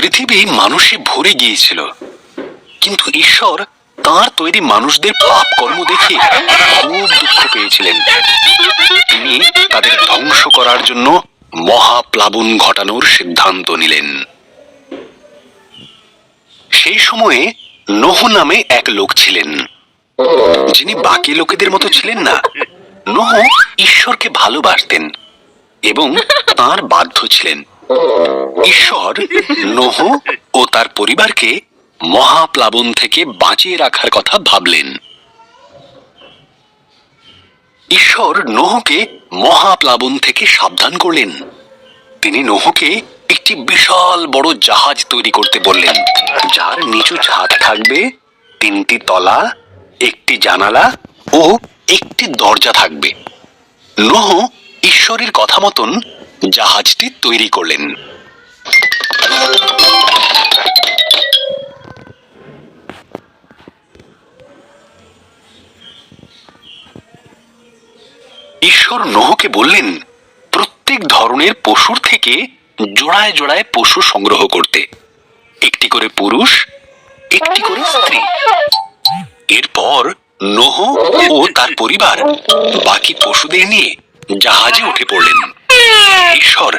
পৃথিবী মানুষে ভরে গিয়েছিল, কিন্তু ঈশ্বর তাঁর তৈরি মানুষদের পাপ কর্ম দেখে খুব দুঃখ পেয়েছিলেন। তিনি তাদের ধ্বংস করার জন্য মহাপ্লাবন ঘটানোর সিদ্ধান্ত নিলেন। সেই সময়ে নোহ নামে এক লোক ছিলেন, যিনি বাকি লোকেদের মতো ছিলেন না। নোহ ঈশ্বরকে ভালোবাসতেন এবং তাঁর বাধ্য ছিলেন। ঈশ্বর নোহ ও তার পরিবারকে মহাপ্লাবন থেকে বাঁচিয়ে রাখার কথা ভাবলেন। ঈশ্বর নোহকে মহাপ্লাবন থেকে সাবধান করলেন। তিনি নোহকে একটি বিশাল বড় জাহাজ তৈরি করতে বললেন, যার নিচু ছাদ থাকবে, 3টি তলা, 1টি জানালা ও 1টি দরজা থাকবে। নোহ ঈশ্বরের কথা মতন জাহাজটি তৈরি করলেন। ঈশ্বর নোহকে বললেন প্রত্যেক ধরনের পশুর থেকে জোড়ায় জোড়ায় পশু সংগ্রহ করতে, 1টি করে পুরুষ, 1টি করে স্ত্রী। এরপর নোহ ও তার পরিবার বাকি পশুদের নিয়ে জাহাজে উঠে পড়লেন। ঈশ্বর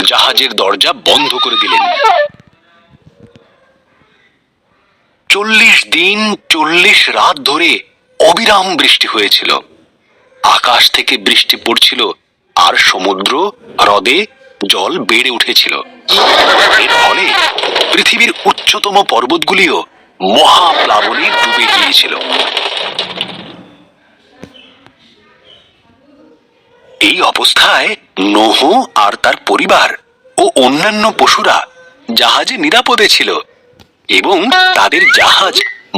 জাহাজের দরজা বন্ধ করে দিলেন। 40 দিন 40 রাত ধরে অবিরাম বৃষ্টি হয়েছিল। আকাশ থেকে বৃষ্টি পড়ছিল আর সমুদ্র হ্রদে জল বেড়ে উঠেছিল। এর ফলে পৃথিবীর উচ্চতম পর্বতগুলিও মহাপ্লাবনে ডুবে গিয়েছিল। এই অবস্থায় নোহ আর তার পরিবার ও অন্যান্য পশুরা জাহাজে নিরাপদে ছিল এবং তাদের জাহাজ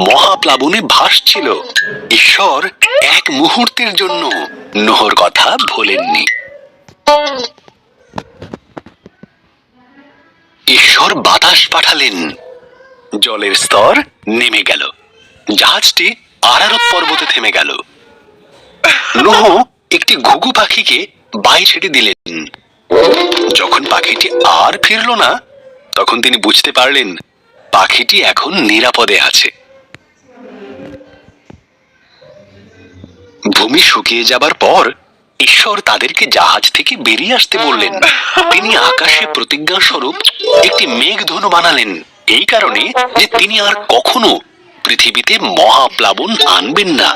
মহাপ্লাবনে ভাসছিল। ঈশ্বর এক মুহূর্তের জন্য নোহর কথা ভোলেননি। ঈশ্বর বাতাস পাঠালেন, জলের স্তর নেমে গেল, জাহাজটি আরারত পর্বতে থেমে গেল। নোহ একটি ঘুঘু পাখিকে বাই ছেড়ে দিলেন। যখন পাখিটি আর ফিরল না, তখন তিনি বুঝতে পারলেন পাখিটি এখন নিরাপদে আছে। ভূমি শুকিয়ে যাবার পর ঈশ্বর তাদেরকে জাহাজ থেকে বেরিয়ে আসতে বললেন। তিনি আকাশে প্রতিজ্ঞা স্বরূপ একটি মেঘধনু বানালেন, এই কারণে যে তিনি আর কখনো পৃথিবীতে মহাপ্লাবন আনবেন না।